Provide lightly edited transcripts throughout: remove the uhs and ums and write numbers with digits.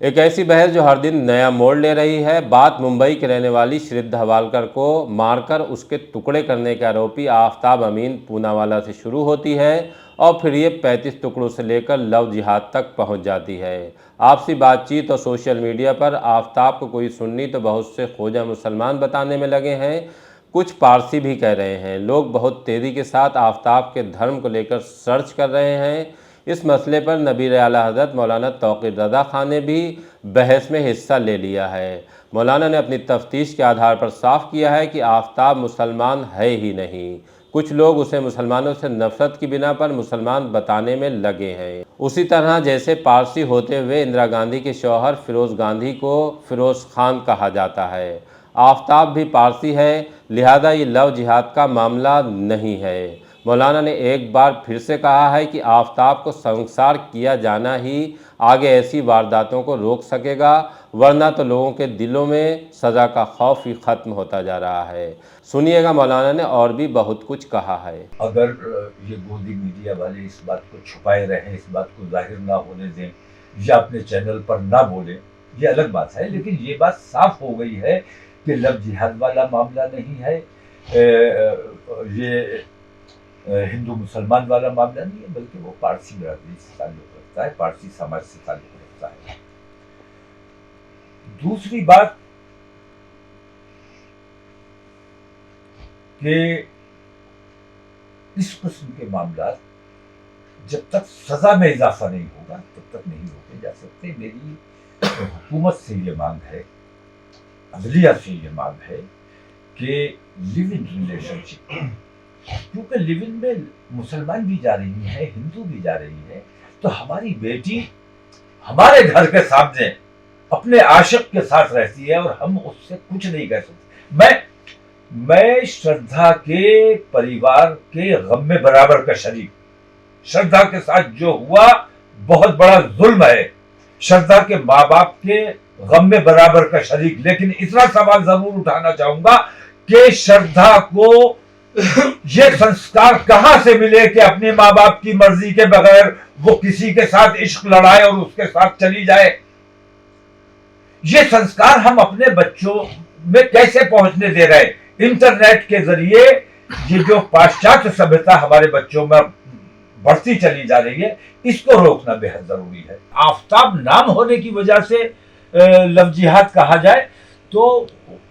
ایک ایسی بحث جو ہر دن نیا موڑ لے رہی ہے۔ بات ممبئی کے رہنے والی شردھا والکر کو مار کر اس کے ٹکڑے کرنے کے آروپی آفتاب امین پوناوالا سے شروع ہوتی ہے اور پھر یہ 35 ٹکڑوں سے لے کر لو جہاد تک پہنچ جاتی ہے۔ آپسی بات چیت اور سوشل میڈیا پر آفتاب کو کوئی سنی تو بہت سے خوجہ مسلمان بتانے میں لگے ہیں، کچھ پارسی بھی کہہ رہے ہیں۔ لوگ بہت تیزی کے ساتھ آفتاب کے دھرم کو لے کر سرچ کر رہے ہیں۔ اس مسئلے پر نبیر اعلیٰ حضرت مولانا توقیر رضا خان نے بھی بحث میں حصہ لے لیا ہے۔ مولانا نے اپنی تفتیش کے آدھار پر صاف کیا ہے کہ آفتاب مسلمان ہے ہی نہیں۔ کچھ لوگ اسے مسلمانوں سے نفرت کی بنا پر مسلمان بتانے میں لگے ہیں۔ اسی طرح جیسے پارسی ہوتے ہوئے اندرا گاندھی کے شوہر فیروز گاندھی کو فیروز خان کہا جاتا ہے، آفتاب بھی پارسی ہے، لہذا یہ لو جہاد کا معاملہ نہیں ہے۔ مولانا نے ایک بار پھر سے کہا ہے کہ آفتاب کو سنسار کیا جانا ہی آگے ایسی وارداتوں کو روک سکے گا، ورنہ تو لوگوں کے دلوں میں سزا کا خوف ہی ختم ہوتا جا رہا ہے۔ سنیے گا مولانا نے اور بھی بہت کچھ کہا ہے۔ اگر یہ گودی میڈیا والے اس بات کو چھپائے رہیں، اس بات کو ظاہر نہ ہونے دیں یا اپنے چینل پر نہ بولیں، یہ الگ بات ہے، لیکن یہ بات صاف ہو گئی ہے کہ لو جہاد والا معاملہ نہیں ہے، یہ ہندو مسلمان والا معاملہ نہیں ہے، بلکہ وہ پارسی برادری سے تعلق رکھتا ہے، پارسی سماج سے تعلق رکھتا ہے۔ دوسری بات کہ اس قسم کے معاملات جب تک سزا میں اضافہ نہیں ہوگا تب تک نہیں روکے جا سکتے۔ میری حکومت سے یہ مانگ ہے، عدلیہ سے یہ مانگ ہے کہ لیو ان ریلیشن شپ، کیونکہ لیو ان میں مسلمان بھی جا رہی ہے، ہندو بھی جا رہی ہے، تو ہماری بیٹی ہمارے گھر کے سامنے اپنے عاشق کے ساتھ رہتی ہے اور ہم اس سے کچھ نہیں کہہ سکتے۔ میں شردھا کے پریوار کے غم میں برابر کا شریک، شردھا کے ساتھ جو ہوا بہت بڑا ظلم ہے، شردھا کے ماں باپ کے غم میں برابر کا شریک، لیکن اتنا سوال ضرور اٹھانا چاہوں گا کہ شردھا کو یہ سنسکار کہاں سے ملے کہ اپنے ماں باپ کی مرضی کے بغیر وہ کسی کے ساتھ عشق لڑائے اور اس کے ساتھ چلی جائے؟ یہ سنسکار ہم اپنے بچوں میں کیسے پہنچنے دے رہے؟ انٹرنیٹ کے ذریعے یہ جو پاشچات سبھیتا ہمارے بچوں میں بڑھتی چلی جا رہی ہے، اس کو روکنا بہت ضروری ہے۔ آفتاب نام ہونے کی وجہ سے لو جہاد کہا جائے تو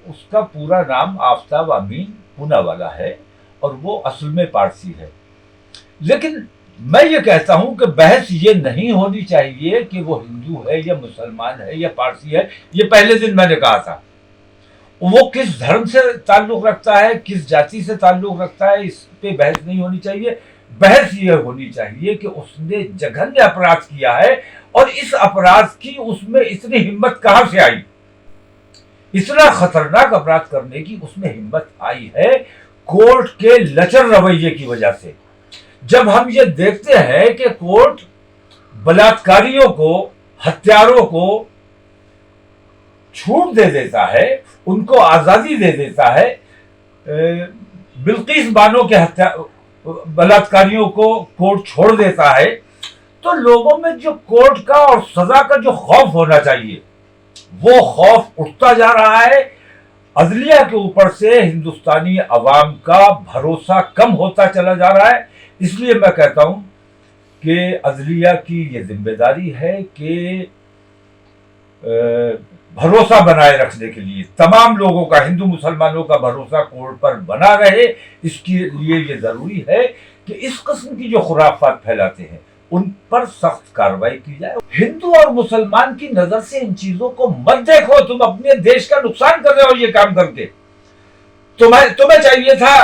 اس کا پورا نام آفتاب امین پوناوالا ہے اور وہ اصل میں پارسی ہے، لیکن میں یہ کہتا ہوں کہ بحث یہ نہیں ہونی چاہیے کہ وہ ہندو ہے یا مسلمان ہے یا پارسی ہے۔ یہ پہلے دن میں نے کہا تھا، وہ کس دھرم سے تعلق رکھتا ہے، کس جاتی سے تعلق رکھتا ہے، اس پہ بحث نہیں ہونی چاہیے۔ بحث یہ ہونی چاہیے کہ اس نے جگھنیہ اپرادھ کیا ہے اور اس اپرادھ کی اس میں اتنی ہمت کہاں سے آئی؟ اتنا خطرناک اپرادھ کرنے کی اس میں ہمت آئی ہے کورٹ کے لچر رویے کی وجہ سے۔ جب ہم یہ دیکھتے ہیں کہ کورٹ بلاತ್ಕಾریوں کو، ہتھیاروں کو چھوٹ دے دیتا ہے، ان کو آزادی دے دیتا ہے، بلقیس بانو کے بلاತ್ಕಾریوں کو کورٹ چھوڑ دیتا ہے، تو لوگوں میں جو کورٹ کا اور سزا کا جو خوف ہونا چاہیے وہ خوف اٹھتا جا رہا ہے۔ عدلیہ کے اوپر سے ہندوستانی عوام کا بھروسہ کم ہوتا چلا جا رہا ہے۔ اس لیے میں کہتا ہوں کہ عدلیہ کی یہ ذمہ داری ہے کہ بھروسہ بنائے رکھنے کے لیے تمام لوگوں کا، ہندو مسلمانوں کا بھروسہ کورٹ پر بنا رہے۔ اس کے لیے یہ ضروری ہے کہ اس قسم کی جو خرافات پھیلاتے ہیں ان پر سخت کارروائی کی جائے۔ ہندو اور مسلمان کی نظر سے ان چیزوں کو مت دیکھو، تم اپنے دیش کا نقصان کر رہے ہو یہ کام کر کے۔ تمہیں چاہیے تھا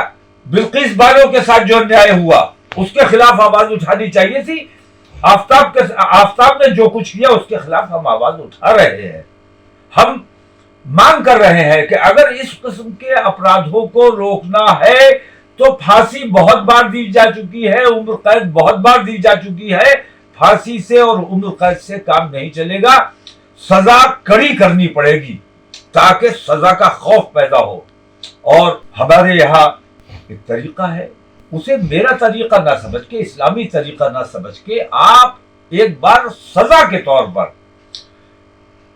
بلقیس بانو کے ساتھ جو انیائے ہوا اس کے خلاف آواز اٹھانی چاہیے تھی۔ آفتاب نے جو کچھ کیا اس کے خلاف ہم آواز اٹھا رہے ہیں۔ ہم مانگ کر رہے ہیں کہ اگر اس قسم کے اپرادھوں کو روکنا ہے تو پھانسی بہت بار دی جا چکی ہے، عمر قید بہت بار دی جا چکی ہے، پھانسی سے اور عمر قید سے کام نہیں چلے گا، سزا کڑی کرنی پڑے گی تاکہ سزا کا خوف پیدا ہو۔ اور ہمارے یہاں ایک طریقہ ہے، اسے میرا طریقہ نہ سمجھ کے، اسلامی طریقہ نہ سمجھ کے، آپ ایک بار سزا کے طور پر